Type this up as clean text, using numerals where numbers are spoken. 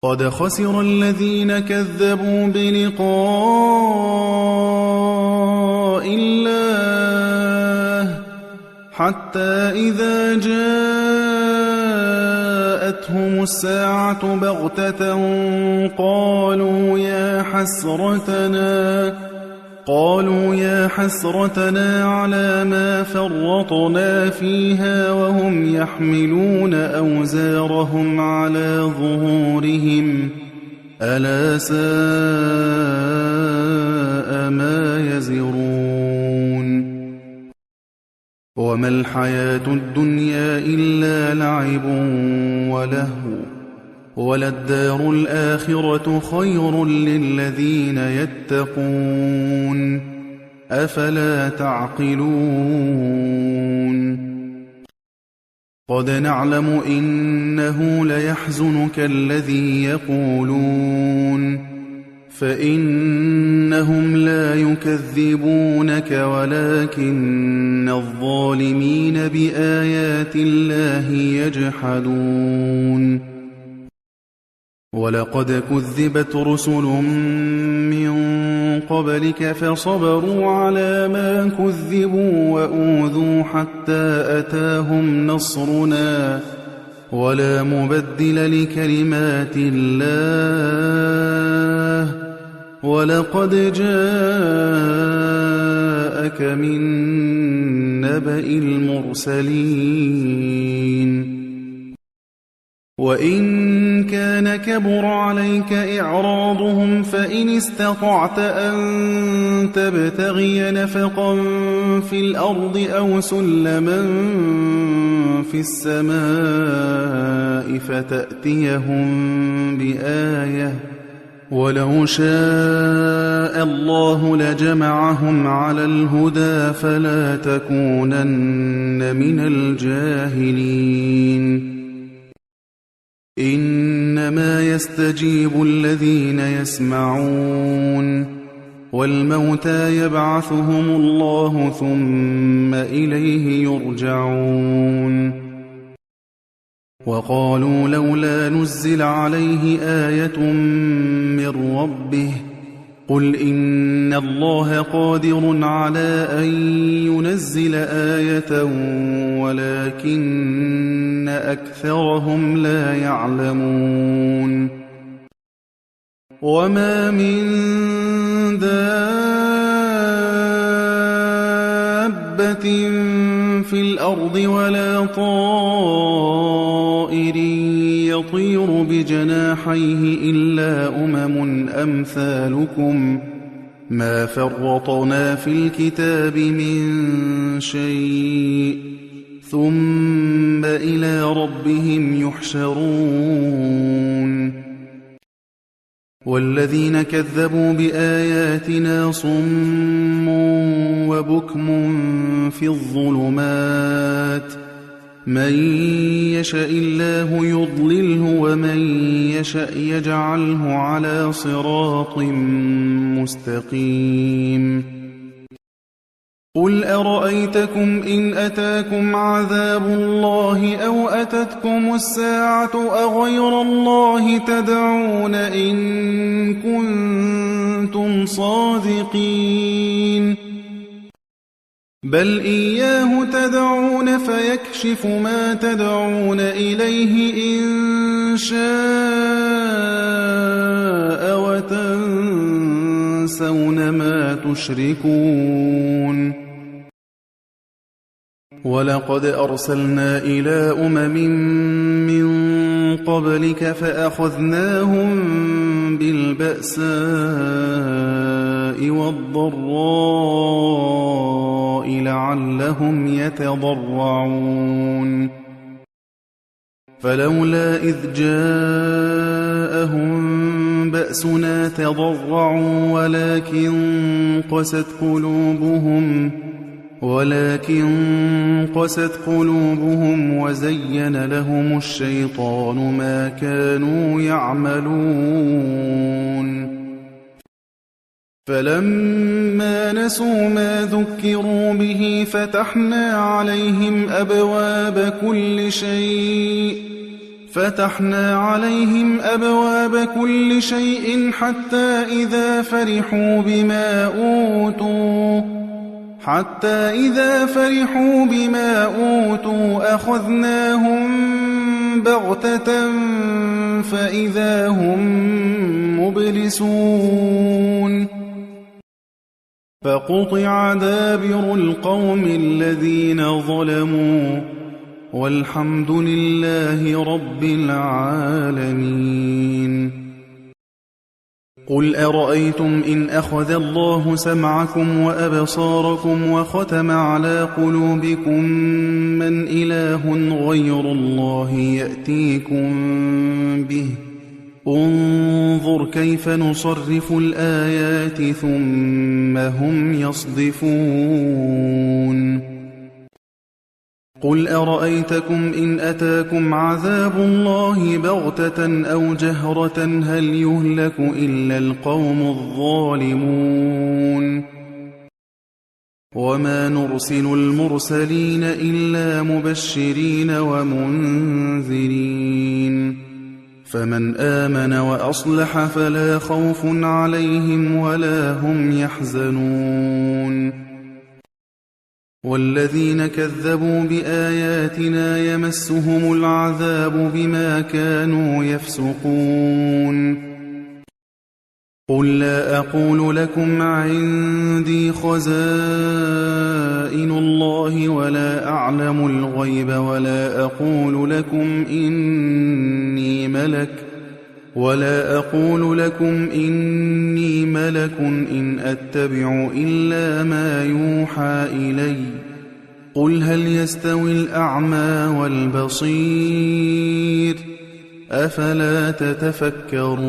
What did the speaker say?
قد خسر الذين كذبوا بلقاء الله حتى إذا جاءتهم الساعة بغتة قالوا يا حسرتنا على ما فرطنا فيها وهم يحملون أوزارهم على ظهورهم ألا ساء ما يزرون وما الحياة الدنيا إلا لعب ولهو وللدار الآخرة خير للذين يتقون أفلا تعقلون قد نعلم إنه ليحزنك الذي يقولون فإنهم لا يكذبونك ولكن الظالمين بآيات الله يجحدون ولقد كذبت رسل من قبلك فصبروا على ما كذبوا وأوذوا حتى أتاهم نصرنا ولا مبدل لكلمات الله ولقد جاءك من نبأ المرسلين وإن كان كبر عليك إعراضهم فإن استطعت أن تبتغي نفقا في الأرض أو سلما في السماء فتأتيهم بآية ولو شاء الله لجمعهم على الهدى فلا تكونن من الجاهلين إنما يستجيب الذين يسمعون والموتى يبعثهم الله ثم إليه يرجعون وقالوا لولا نزل عليه آية من ربه قل إن الله قادر على أن ينزل آية ولكن أكثرهم لا يعلمون وما من دابة في الأرض ولا طائر يطير بجناحيه إلا أمثالكم ما فرطنا في الكتاب من شيء ثم إلى ربهم يحشرون والذين كذبوا بآياتنا صم وبكم في الظلمات من يشاء الله يضلله ومن يشاء يجعله على صراط مستقيم قل أرأيتكم إن أتاكم عذاب الله أو أتتكم الساعة أغير الله تدعون إن كنتم صادقين بل إياه تدعون فيكشف ما تدعون إليه إن شاء وتنسون ما تشركون ولقد أرسلنا إلى من قبلك فأخذناهم بالبأساء والضراء لعلهم يتضرعون فلولا إذ جاءهم بأسنا تضرعوا ولكن قست قلوبهم وزين لهم الشيطان ما كانوا يعملون فلما نسوا ما ذكروا به فتحنا عليهم أبواب كل شيء فَتَحْنَا عَلَيْهِمْ أَبْوَابَ كُلِّ شَيْءٍ حَتَّى إِذَا فَرِحُوا بِمَا أُوتُوا أَخَذْنَاهُم بَغْتَةً فَإِذَا هُم مُّبْلِسُونَ فَقُطِعَ دَابِرُ الْقَوْمِ الَّذِينَ ظَلَمُوا وَالْحَمْدُ لِلَّهِ رَبِّ الْعَالَمِينَ قُلْ أَرَأَيْتُمْ إِنْ أَخَذَ اللَّهُ سَمْعَكُمْ وَأَبْصَارَكُمْ وَخَتَمَ عَلَى قُلُوبِكُم مَّنْ إِلَٰهٌ غَيْرُ اللَّهِ يَأْتِيكُم بِهِ انظُرْ كَيْفَ نُصَرِّفُ الْآيَاتِ ثُمَّ هُمْ يَصْدِفُونَ قُلْ أَرَأَيْتَكُمْ إِنْ أَتَاكُمْ عَذَابُ اللَّهِ بَغْتَةً أَوْ جَهْرَةً هَلْ يُهْلَكُ إِلَّا الْقَوْمُ الظَّالِمُونَ وَمَا نُرْسِلُ الْمُرْسَلِينَ إِلَّا مُبَشِّرِينَ وَمُنذِرِينَ فَمَنْ آمَنَ وَأَصْلَحَ فَلَا خَوْفٌ عَلَيْهِمْ وَلَا هُمْ يَحْزَنُونَ وَالَّذِينَ كَذَّبُوا بِآيَاتِنَا يَمَسُّهُمُ الْعَذَابُ بِمَا كَانُوا يَفْسُقُونَ قُل لَّا أَقُولُ لَكُمْ عِندِي خَزَائِنُ اللَّهِ وَلَا أَعْلَمُ الْغَيْبَ وَلَا أَقُولُ لَكُمْ إِنِّي مَلَكٌ إِنْ أَتَّبِعُ إِلَّا مَا يُوحَىٰ إِلَيَّ قُلْ هَلْ يَسْتَوِي الْأَعْمَىٰ وَالْبَصِيرُ؟ أَفَلَا تَتَفَكَّرُونَ